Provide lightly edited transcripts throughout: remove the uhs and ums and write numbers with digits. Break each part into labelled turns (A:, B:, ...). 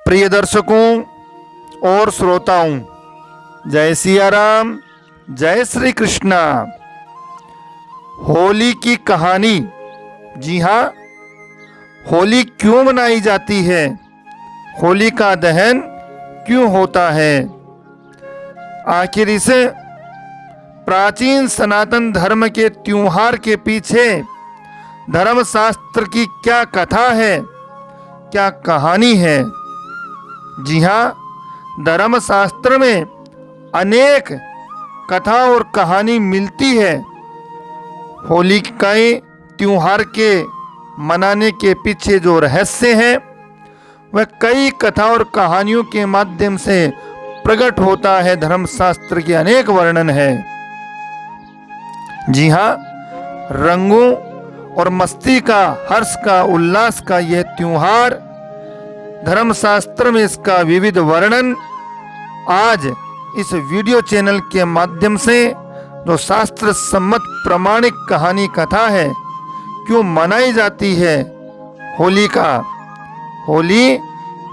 A: प्रिय दर्शकों और श्रोताओं, जय सिया राम, जय श्री कृष्णा। होली की कहानी। जी हाँ, होली क्यों मनाई जाती है, होली का दहन क्यों होता है, आखिर इस प्राचीन सनातन धर्म के त्योहार के पीछे धर्मशास्त्र की क्या कथा है, क्या कहानी है। जी हाँ, धर्मशास्त्र में अनेक कथा और कहानी मिलती है। होली के त्योहार के मनाने के पीछे जो रहस्य है वह कई कथा और कहानियों के माध्यम से प्रकट होता है। धर्मशास्त्र के अनेक वर्णन है। जी हाँ, रंगों और मस्ती का, हर्ष का, उल्लास का यह त्योहार, धर्मशास्त्र में इसका विविध वर्णन आज इस वीडियो चैनल के माध्यम से जो शास्त्र सम्मत प्रमाणिक कहानी कथा है, क्यों मनाई जाती है होली होली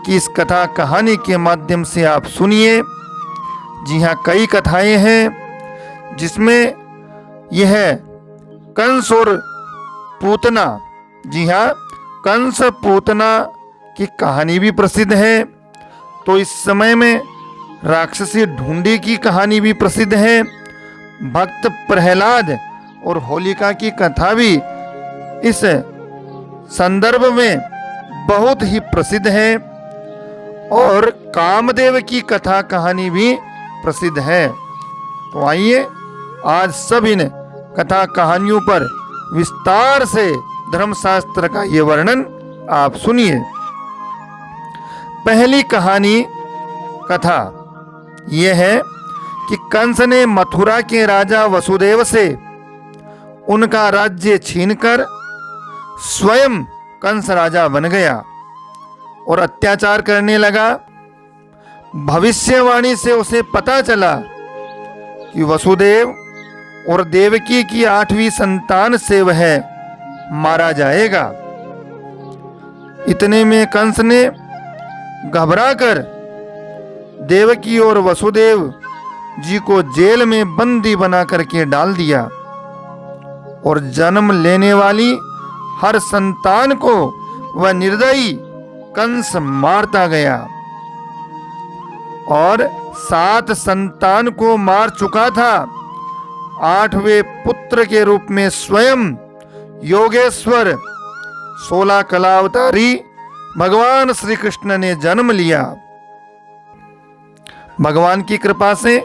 A: की इस कथा कहानी के माध्यम से आप सुनिए। जी हाँ, कई कथाएं हैं जिसमें यह कंस और पूतना, जी हाँ, कंस पूतना की कहानी भी प्रसिद्ध है। तो इस समय में राक्षसी ढूंढी की कहानी भी प्रसिद्ध है। भक्त प्रहलाद और होलिका की कथा भी इस संदर्भ में बहुत ही प्रसिद्ध है। और कामदेव की कथा कहानी भी प्रसिद्ध है। तो आइए आज सब इन कथा कहानियों पर विस्तार से धर्मशास्त्र का ये वर्णन आप सुनिए। पहली कहानी कथा यह है कि कंस ने मथुरा के राजा वसुदेव से उनका राज्य छीनकर स्वयं कंस राजा बन गया और अत्याचार करने लगा। भविष्यवाणी से उसे पता चला कि वसुदेव और देवकी की 8वीं संतान से वह मारा जाएगा। इतने में कंस ने घबराकर देवकी और वसुदेव जी को जेल में बंदी बना करके डाल दिया और जन्म लेने वाली हर संतान को वह निर्दयी कंस मारता गया और 7 संतान को मार चुका था। 8वें पुत्र के रूप में स्वयं योगेश्वर 16 कलावतारी भगवान श्री कृष्ण ने जन्म लिया। भगवान की कृपा से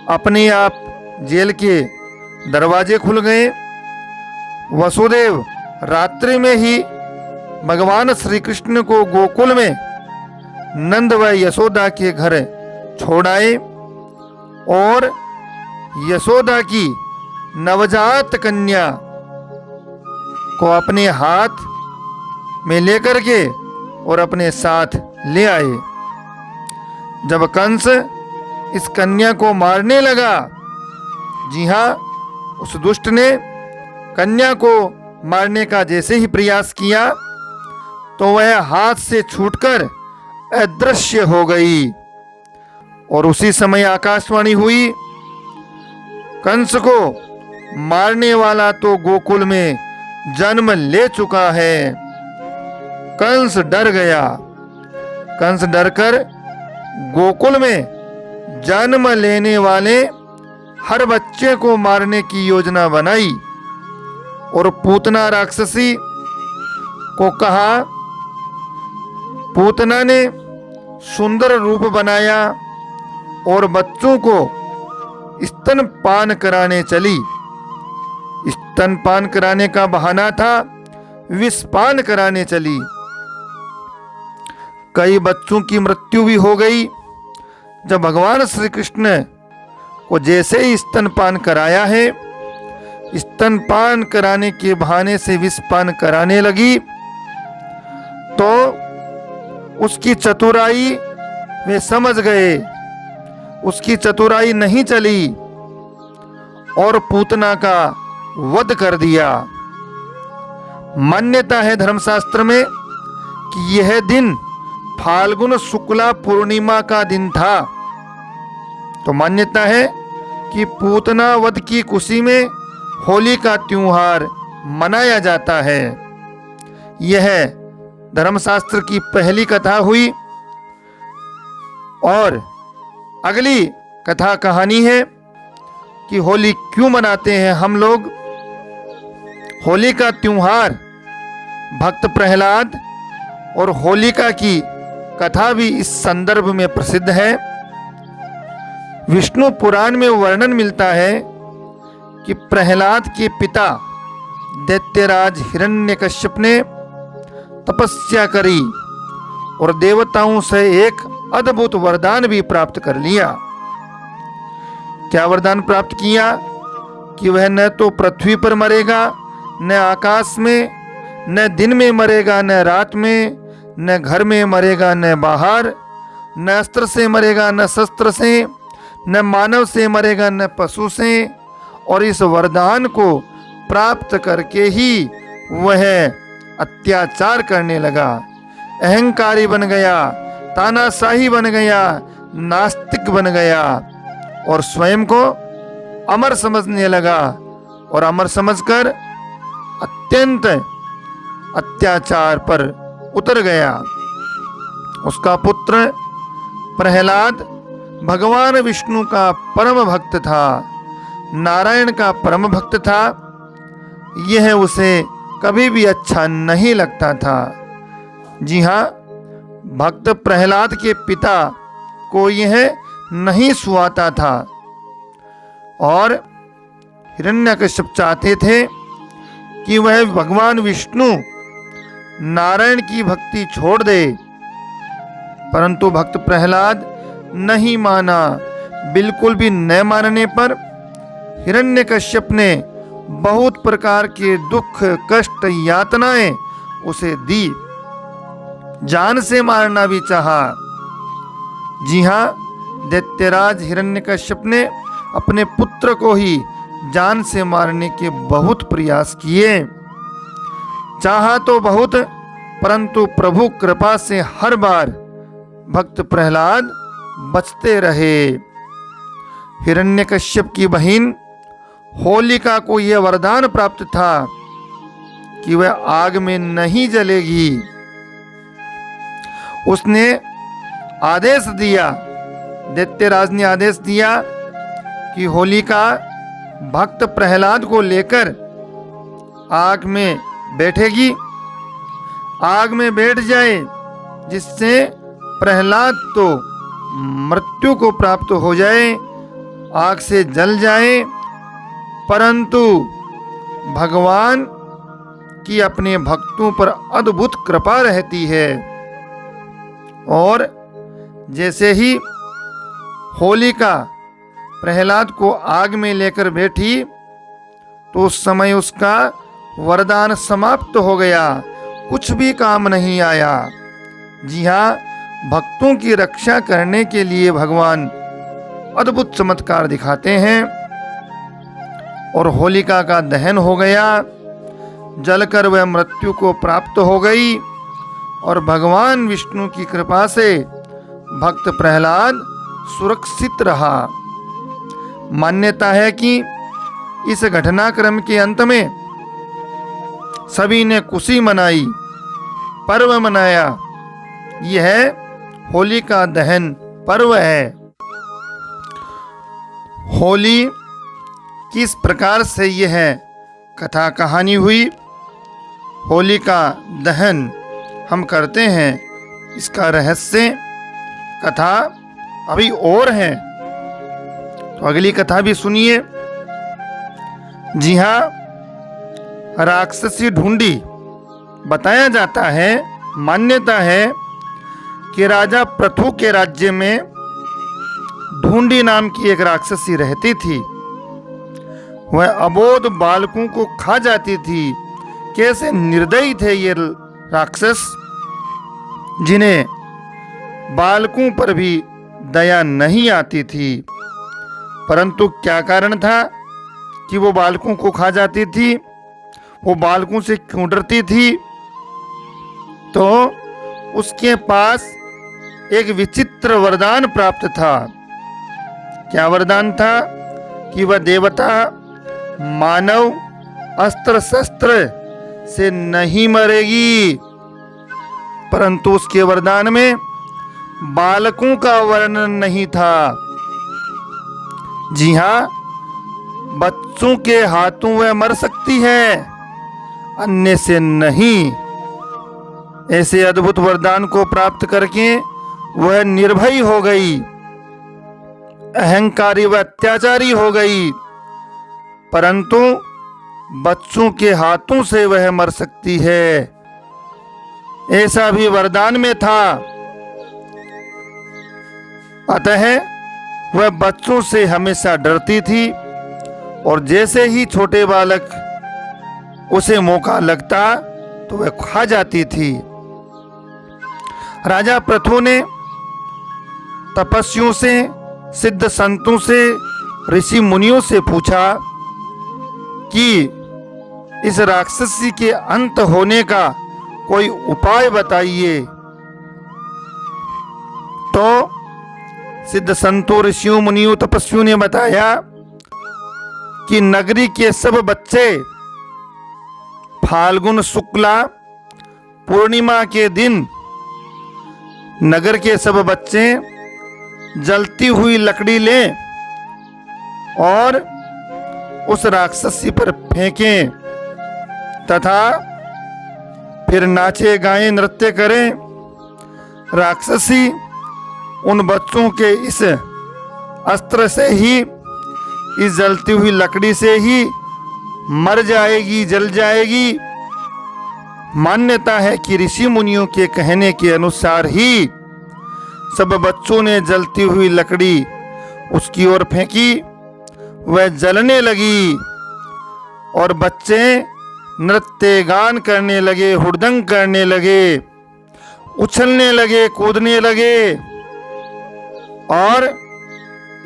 A: अपने आप जेल के दरवाजे खुल गए। वसुदेव रात्रि में ही भगवान श्री कृष्ण को गोकुल में नंद व यशोदा के घर छोड़ आए और यशोदा की नवजात कन्या को अपने हाथ में लेकर के और अपने साथ ले आए। जब कंस इस कन्या को मारने लगा, जी हाँ, उस दुष्ट ने कन्या को मारने का जैसे ही प्रयास किया तो वह हाथ से छूटकर अदृश्य हो गई। और उसी समय आकाशवाणी हुई, कंस को मारने वाला तो गोकुल में जन्म ले चुका है। कंस डर गया। कंस डरकर गोकुल में जन्म लेने वाले हर बच्चे को मारने की योजना बनाई और पूतना राक्षसी को कहा। पूतना ने सुंदर रूप बनाया और बच्चों को स्तनपान कराने चली। स्तनपान कराने का बहाना था, विषपान कराने चली। कई बच्चों की मृत्यु भी हो गई। जब भगवान श्री कृष्ण को जैसे ही स्तनपान कराया है, स्तनपान कराने के बहाने से विषपान कराने लगी तो उसकी चतुराई वे समझ गए। उसकी चतुराई नहीं चली और पूतना का वध कर दिया। मान्यता है धर्मशास्त्र में कि यह दिन फाल्गुन शुक्ला पूर्णिमा का दिन था। तो मान्यता है कि पूतना वध की खुशी में होली का त्योहार मनाया जाता है। यह धर्मशास्त्र की पहली कथा हुई। और अगली कथा कहानी है कि होली क्यों मनाते हैं हम लोग। होली का त्योहार भक्त प्रहलाद और होलिका की कथा भी इस संदर्भ में प्रसिद्ध है। विष्णु पुराण में वर्णन मिलता है कि प्रहलाद के पिता दैत्यराज हिरण्यकश्यप ने तपस्या करी और देवताओं से एक अद्भुत वरदान भी प्राप्त कर लिया। क्या वरदान प्राप्त किया कि वह न तो पृथ्वी पर मरेगा, न आकाश में, न दिन में मरेगा, न रात में, न घर में मरेगा, न बाहर, न अस्त्र से मरेगा, न शस्त्र से, न मानव से मरेगा, न पशु से। और इस वरदान को प्राप्त करके ही वह अत्याचार करने लगा, अहंकारी बन गया, तानाशाही बन गया, नास्तिक बन गया और स्वयं को अमर समझने लगा और अमर समझकर अत्यंत अत्याचार पर उतर गया। उसका पुत्र प्रहलाद भगवान विष्णु का परम भक्त था, नारायण का परम भक्त था। यह उसे कभी भी अच्छा नहीं लगता था। जी हाँ, भक्त प्रहलाद के पिता को यह नहीं सुहाता था और हिरण्यकश्यप चाहते थे कि वह भगवान विष्णु नारायण की भक्ति छोड़ दे, परंतु भक्त प्रहलाद नहीं माना। बिल्कुल भी न मानने पर हिरण्यकश्यप ने बहुत प्रकार के दुख, कष्ट, यातनाएं उसे दी, जान से मारना भी चाहा। जी हाँ, दैत्यराज हिरण्यकश्यप ने अपने पुत्र को ही जान से मारने के बहुत प्रयास किए। चाहा तो बहुत, परंतु प्रभु कृपा से हर बार भक्त प्रहलाद बचते रहे। हिरण्यकश्यप की बहन होलिका को यह वरदान प्राप्त था कि वह आग में नहीं जलेगी। उसने आदेश दिया, दैत्यराज ने आदेश दिया कि होलिका भक्त प्रहलाद को लेकर आग में बैठेगी, आग में बैठ जाए, जिससे प्रहलाद तो मृत्यु को प्राप्त हो जाए, आग से जल जाए, परंतु भगवान की अपने भक्तों पर अद्भुत कृपा रहती है। और जैसे ही होलिका प्रहलाद को आग में लेकर बैठी तो उस समय उसका वरदान समाप्त हो गया, कुछ भी काम नहीं आया। जी हाँ, भक्तों की रक्षा करने के लिए भगवान अद्भुत चमत्कार दिखाते हैं। और होलिका का दहन हो गया, जलकर वह मृत्यु को प्राप्त हो गई और भगवान विष्णु की कृपा से भक्त प्रहलाद सुरक्षित रहा। मान्यता है कि इस घटनाक्रम के अंत में सभी ने खुशी मनाई, पर्व मनाया। यह होली का दहन पर्व है। होली किस प्रकार से यह कथा कहानी हुई, होली का दहन हम करते हैं, इसका रहस्य कथा अभी और है, तो अगली कथा भी सुनिए। जी हाँ, राक्षसी ढूंढी। बताया जाता है, मान्यता है कि राजा पृथु के राज्य में ढूंढी नाम की एक राक्षसी रहती थी। वह अबोध बालकों को खा जाती थी। कैसे निर्दयी थे ये राक्षस, जिन्हें बालकों पर भी दया नहीं आती थी। परंतु क्या कारण था कि वो बालकों को खा जाती थी? वो बालकों से क्यों डरती थी? तो उसके पास एक विचित्र वरदान प्राप्त था। क्या वरदान था? कि वह देवता मानव अस्त्र शस्त्र से नहीं मरेगी, परंतु उसके वरदान में बालकों का वर्णन नहीं था। जी हाँ, बच्चों के हाथों वह मर सकती है, अन्य से नहीं। ऐसे अद्भुत वरदान को प्राप्त करके वह निर्भयी हो गई, अहंकारी व अत्याचारी हो गई, परंतु बच्चों के हाथों से वह मर सकती है, ऐसा भी वरदान में था। अतः वह बच्चों से हमेशा डरती थी और जैसे ही छोटे बालक उसे मौका लगता तो वह खा जाती थी। राजा पृथु ने तपस्वियों से, सिद्ध संतों से, ऋषि मुनियों से पूछा कि इस राक्षसी के अंत होने का कोई उपाय बताइए। तो सिद्ध संतों, ऋषियों, मुनियों, तपस्वियों ने बताया कि नगरी के सब बच्चे फाल्गुन शुक्ला पूर्णिमा के दिन नगर के सब बच्चे जलती हुई लकड़ी लें और उस राक्षसी पर फेंकें तथा फिर नाचे गाएं नृत्य करें। राक्षसी उन बच्चों के इस अस्त्र से ही, इस जलती हुई लकड़ी से ही मर जाएगी, जल जाएगी। मान्यता है कि ऋषि मुनियों के कहने के अनुसार ही सब बच्चों ने जलती हुई लकड़ी उसकी ओर फेंकी, वह जलने लगी और बच्चे नृत्य गान करने लगे, हुड़दंग करने लगे, उछलने लगे, कूदने लगे। और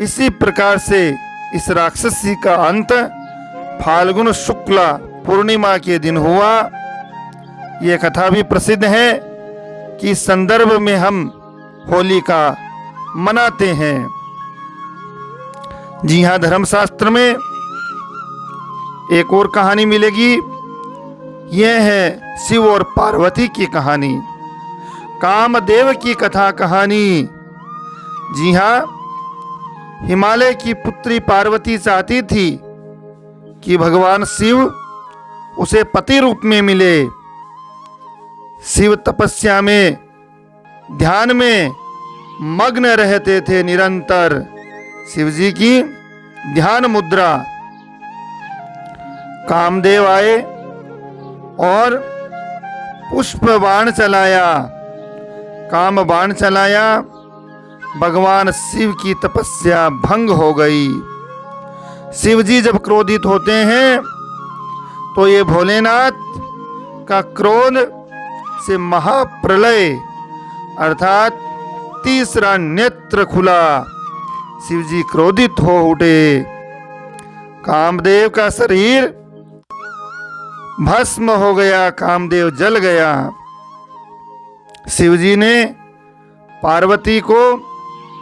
A: इसी प्रकार से इस राक्षसी का अंत फाल्गुन शुक्ला पूर्णिमा के दिन हुआ। यह कथा भी प्रसिद्ध है कि इस संदर्भ में हम होली का मनाते हैं। जी हाँ, धर्मशास्त्र में एक और कहानी मिलेगी। यह है शिव और पार्वती की कहानी, कामदेव की कथा कहानी। जी हाँ, हिमालय की पुत्री पार्वती चाहती थी कि भगवान शिव उसे पति रूप में मिले। शिव तपस्या में, ध्यान में मग्न रहते थे निरंतर। शिव जी की ध्यान मुद्रा। कामदेव आए और पुष्प बाण चलाया, काम बाण चलाया। भगवान शिव की तपस्या भंग हो गई। शिव जी जब क्रोधित होते हैं तो ये भोलेनाथ का क्रोध से महाप्रलय अर्थात तीसरा नेत्र खुला। शिव जी क्रोधित हो उठे। कामदेव का शरीर भस्म हो गया, कामदेव जल गया। शिव जी ने पार्वती को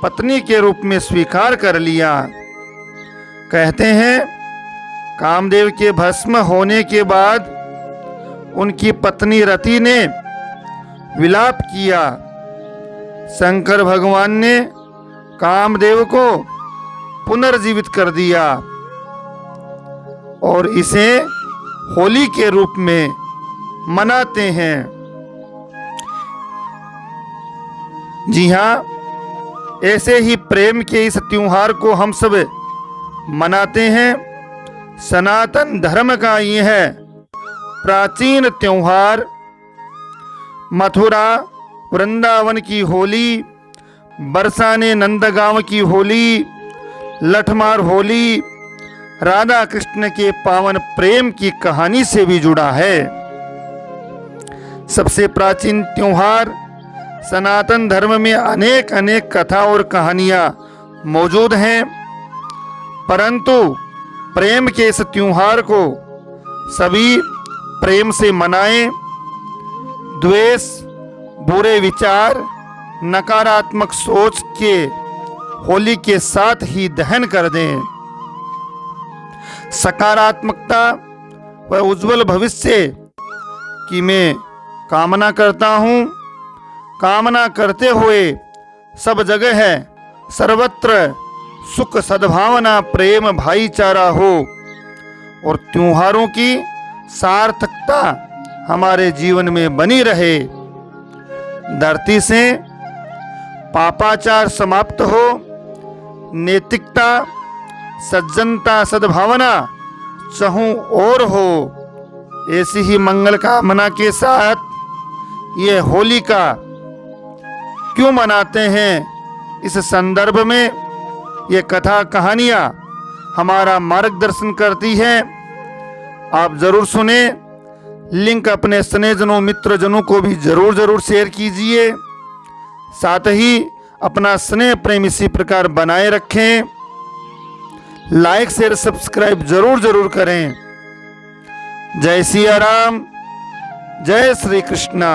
A: पत्नी के रूप में स्वीकार कर लिया। कहते हैं कामदेव के भस्म होने के बाद उनकी पत्नी रति ने विलाप किया। शंकर भगवान ने कामदेव को पुनर्जीवित कर दिया और इसे होली के रूप में मनाते हैं। जी हाँ, ऐसे ही प्रेम के इस त्योहार को हम सब मनाते हैं। सनातन धर्म का यह प्राचीन त्योहार मथुरा वृंदावन की होली, बरसाने नंदगांव की होली, लठमार होली राधा कृष्ण के पावन प्रेम की कहानी से भी जुड़ा है। सबसे प्राचीन त्योहार सनातन धर्म में अनेक अनेक कथा और कहानियां मौजूद हैं, परंतु प्रेम के इस त्योहार को सभी प्रेम से मनाएं। द्वेष, बुरे विचार, नकारात्मक सोच के होली के साथ ही दहन कर दें। सकारात्मकता व उज्जवल भविष्य की मैं कामना करता हूँ। कामना करते हुए सब जगह है सर्वत्र सुख सद्भावना प्रेम भाईचारा हो और त्योहारों की सार्थकता हमारे जीवन में बनी रहे। धरती से पापाचार समाप्त हो, नैतिकता सज्जनता सद्भावना चहूं और हो। ऐसी ही मंगल कामना के साथ ये होली का क्यों मनाते हैं, इस संदर्भ में ये कथा कहानियाँ हमारा मार्गदर्शन करती है। आप जरूर सुने। लिंक अपने स्नेहजनों मित्रजनों को भी जरूर शेयर कीजिए। साथ ही अपना स्नेह प्रेम इसी प्रकार बनाए रखें। लाइक शेयर सब्सक्राइब जरूर करें। जय सिया राम, जय श्री कृष्णा।